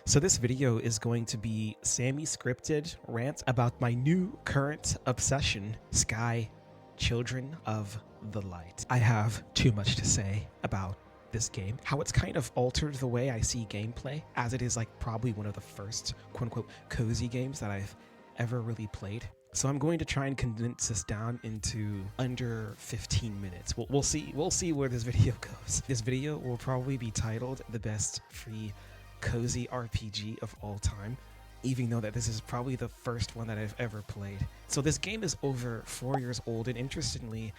So this video is going to be semi-scripted rant about my new current obsession, Sky, Children of the Light. I have too much to say about this game, how it's kind of altered the way I see gameplay, as it is like probably one of the first quote-unquote cozy games that I've ever really played. So I'm going to try and condense this down into under 15 minutes. We'll see where this video goes. This video will probably be titled the best free cozy RPG of all time, even though that this is probably the first one that I've ever played. So this game is over 4 years old, and interestingly,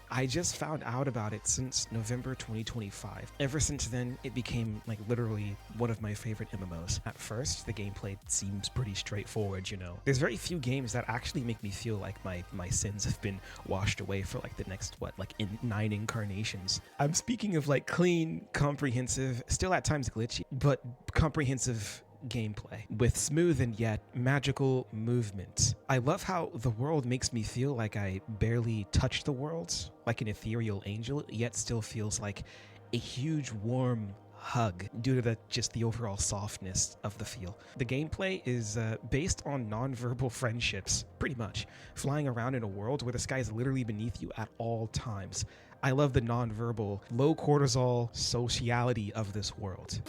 I just found out about it since November 2025. Ever since then, it became like literally one of my favorite MMOs. At first, the gameplay seems pretty straightforward, you know. There's very few games that actually make me feel like my sins have been washed away for like the next, in 9 incarnations. I'm speaking of like clean, comprehensive, still at times glitchy, but comprehensive gameplay with smooth and yet magical movement. I love how the world makes me feel like I barely touch the world, like an ethereal angel, yet still feels like a huge warm hug due to just the overall softness of the feel. The gameplay is based on non-verbal friendships, pretty much, flying around in a world where the sky is literally beneath you at all times. I love the non-verbal, low cortisol sociality of this world.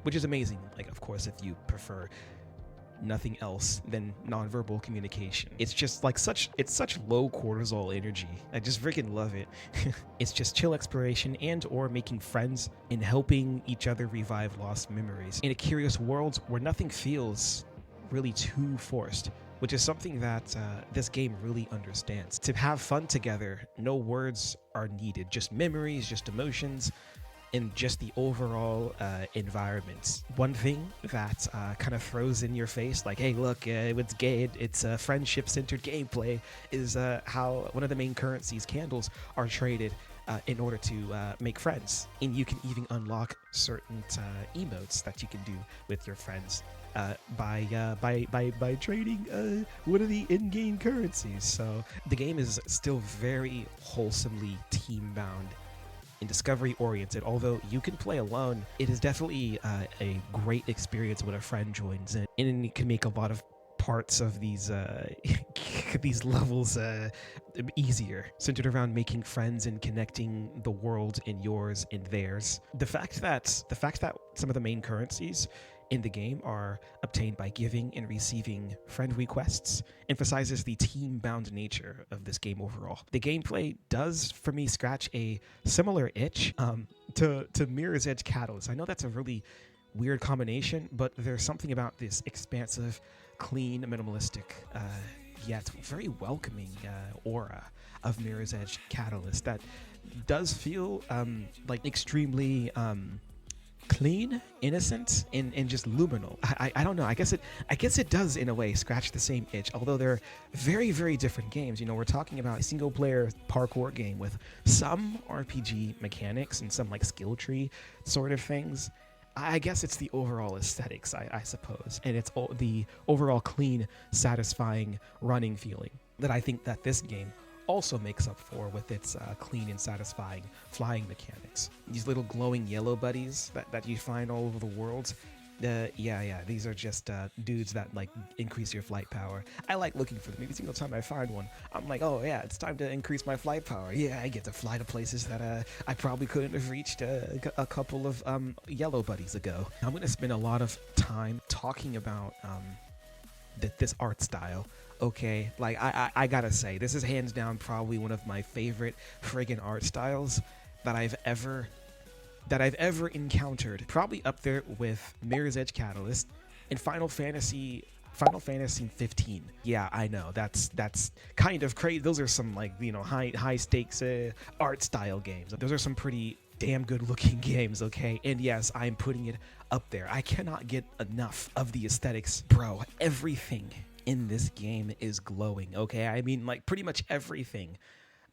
Which is amazing, like, of course, if you prefer nothing else than nonverbal communication. It's just like it's such low cortisol energy. I just freaking love it. It's just chill exploration and or making friends and helping each other revive lost memories in a curious world where nothing feels really too forced, which is something that this game really understands. To have fun together, no words are needed, just memories, just emotions, and just the overall environment. One thing that kind of throws in your face, like, hey, look, it's gay, it's friendship-centered gameplay, is how one of the main currencies, candles, are traded in order to make friends. And you can even unlock certain emotes that you can do with your friends by trading one of the in-game currencies. So the game is still very wholesomely team-bound and discovery oriented. Although you can play alone, it is definitely a great experience when a friend joins in, and it can make a lot of parts of these these levels easier, centered around making friends and connecting the world in yours and theirs. The fact that some of the main currencies in the game are obtained by giving and receiving friend requests emphasizes the team-bound nature of this game overall. The gameplay does, for me, scratch a similar itch to Mirror's Edge Catalyst. I know that's a really weird combination, but there's something about this expansive, clean, minimalistic, yet very welcoming aura of Mirror's Edge Catalyst that does feel like extremely clean, innocent, and just luminal. I don't know. I guess it does in a way scratch the same itch, although they're very, very different games. You know, we're talking about a single player parkour game with some RPG mechanics and some like skill tree sort of things. I guess it's the overall aesthetics, I suppose, and it's the overall clean, satisfying running feeling that I think that this game also makes up for with its clean and satisfying flying mechanics. These little glowing yellow buddies that you find all over the world, these are just dudes that like increase your flight power. I like looking for them. Every single time I find one, I'm like, oh yeah, it's time to increase my flight power. Yeah, I get to fly to places that I probably couldn't have reached a couple of yellow buddies ago. I'm gonna spend a lot of time talking about this art style. Okay, like I gotta say, this is hands down probably one of my favorite friggin' art styles that I've ever encountered. Probably up there with Mirror's Edge Catalyst and Final Fantasy 15. Yeah, I know that's kind of crazy. Those are some, like, you know, high stakes art style games. Those are some pretty damn good looking games, okay? And yes, I'm putting it up there. I cannot get enough of the aesthetics, bro. Everything in this game is glowing, okay? I mean, like, pretty much everything.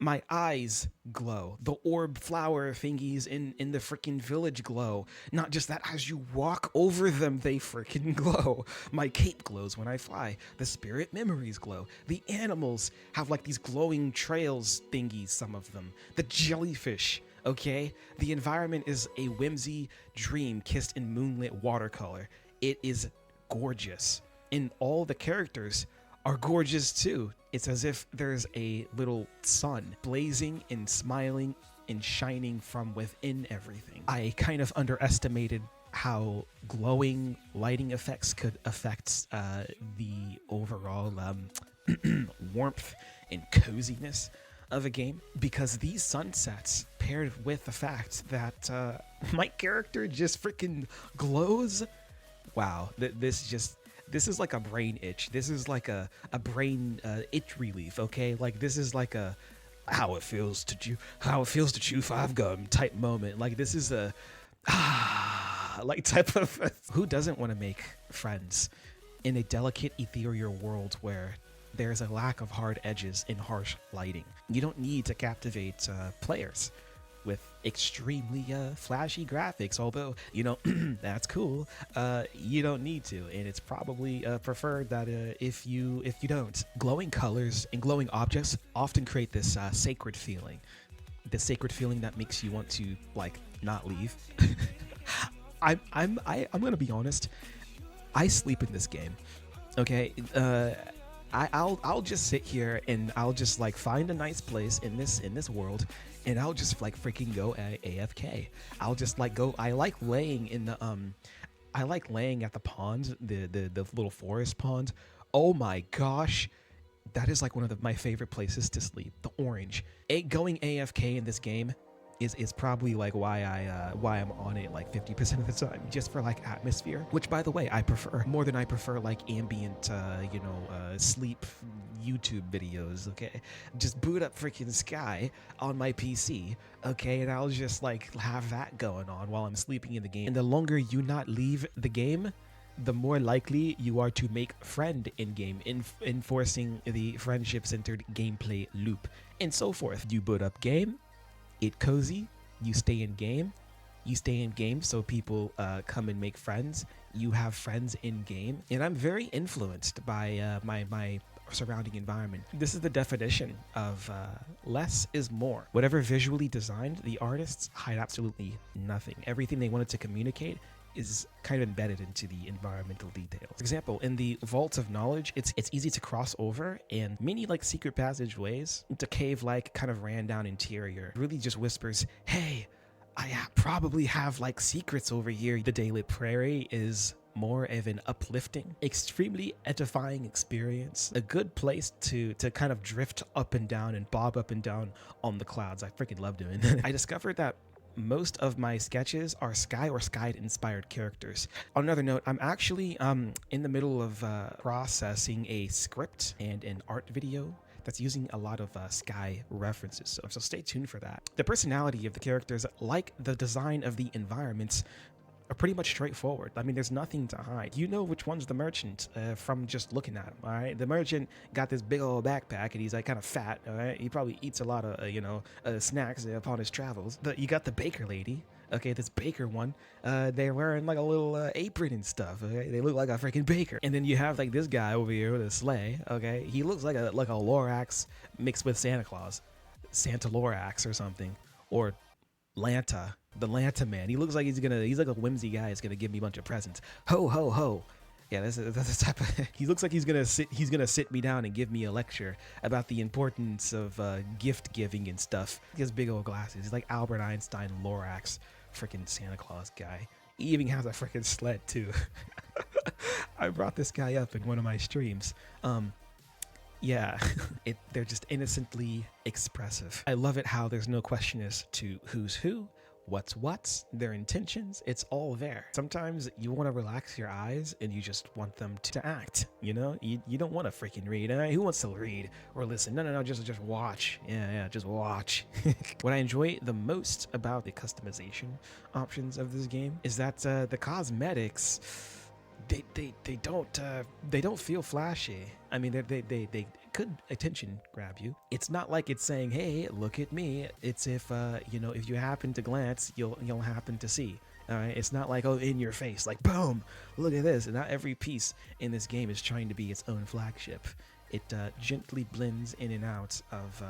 My eyes glow. The orb flower thingies in the freaking village glow. Not just that, as you walk over them, they freaking glow. My cape glows when I fly. The spirit memories glow. The animals have like these glowing trails thingies, some of them. The jellyfish okay? The environment is a whimsy dream kissed in moonlit watercolor. It is gorgeous. And all the characters are gorgeous too. It's as if there's a little sun blazing and smiling and shining from within everything. I kind of underestimated how glowing lighting effects could affect the overall warmth and coziness of a game, because these sunsets paired with the fact that my character just freaking glows. Wow, this is like a brain itch. This is like a brain itch relief, okay? Like this is like a how it feels to chew five gum type moment. Like this is a like type of who doesn't want to make friends in a delicate ethereal world where there's a lack of hard edges and harsh lighting. You don't need to captivate players with extremely flashy graphics, although, you know, that's cool. You don't need to, and it's probably preferred that if you don't. Glowing colors and glowing objects often create this sacred feeling. The sacred feeling that makes you want to, like, not leave. I'm gonna be honest. I sleep in this game. Okay, I'll just sit here and I'll just like find a nice place in this world, and I'll just like freaking go AFK. I'll just like go. I like laying in the I like laying at the pond, the little forest pond. Oh my gosh. That is like one of my favorite places to sleep. The orange. Going AFK in this game is probably like why I'm on it like 50% of the time, just for like atmosphere, which by the way I prefer more than I prefer like ambient sleep YouTube videos. Okay, just boot up freaking Sky on my PC, okay, and I'll just like have that going on while I'm sleeping in the game. And the longer you not leave the game, the more likely you are to make friend in-game, enforcing the friendship-centered gameplay loop, and so forth. You boot up game, it cozy, you stay in game, so people come and make friends. You have friends in game, and I'm very influenced by my surrounding environment. This is the definition of less is more. Whatever visually designed, the artists hide absolutely nothing. Everything they wanted to communicate is kind of embedded into the environmental details. For example, in the Vaults of Knowledge, it's easy to cross over, and many like secret passageways into cave-like kind of ran down interior really just whispers, hey, I probably have like secrets over here. The Daylit Prairie is more of an uplifting, extremely edifying experience. A good place to kind of drift up and down and bob up and down on the clouds. I freaking love doing that. I discovered that most of my sketches are Sky or Sky inspired characters. On another note, I'm actually in the middle of processing a script and an art video that's using a lot of Sky references, so stay tuned for that. The personality of the characters, like the design of the environments, are pretty much straightforward. I mean, there's nothing to hide. You know which one's the merchant from just looking at him, all right? The merchant got this big old backpack, and he's like kind of fat, all right? He probably eats a lot of, snacks upon his travels. You got the baker lady, okay, this baker one. They're wearing like a little apron and stuff, okay? They look like a freaking baker. And then you have like this guy over here with a sleigh, okay? He looks like a Lorax mixed with Santa Claus. Santa Lorax or something. Or Lanta. The Lanta man. He looks like he's like a whimsy guy. He's gonna give me a bunch of presents. Ho ho ho. Yeah, that's the type of. He looks like he's gonna sit me down and give me a lecture about the importance of gift giving and stuff. He has big old glasses. He's like Albert Einstein, Lorax, freaking Santa Claus guy. He even has a freaking sled too. I brought this guy up in one of my streams. Yeah, they're just innocently expressive. I love it how there's no question as to who's who, what's their intentions. It's all there. Sometimes you want to relax your eyes and you just want them to act, you know? You don't want to freaking read. Who wants to read or listen? No, just watch. Yeah, just watch. What I enjoy the most about the customization options of this game is that the cosmetics, they don't feel flashy. I mean, they could attention grab you. It's not like it's saying, hey, look at me. It's if you happen to glance, you'll happen to see. All right, it's not like, oh, in your face, like boom, look at this. And not every piece in this game is trying to be its own flagship. It gently blends in and out of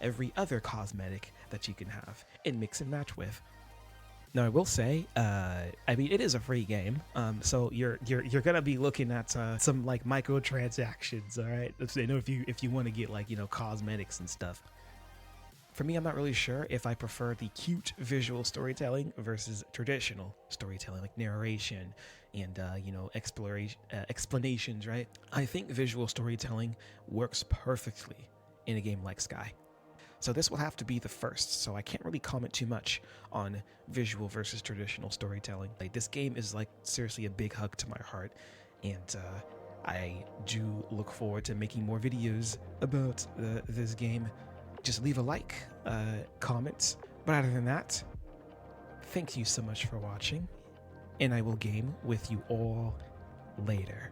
every other cosmetic that you can have and mix and match with. Now, I will say, I mean, it is a free game, so you're gonna be looking at some like microtransactions, all right? So, you know, if you want to get like, you know, cosmetics and stuff. For me, I'm not really sure if I prefer the cute visual storytelling versus traditional storytelling, like narration and you know, exploration, explanations, right? I think visual storytelling works perfectly in a game like Sky. So this will have to be the first, so I can't really comment too much on visual versus traditional storytelling. Like, this game is like seriously a big hug to my heart, and I do look forward to making more videos about this game. Just leave a like, comment, but other than that, thank you so much for watching, and I will game with you all later.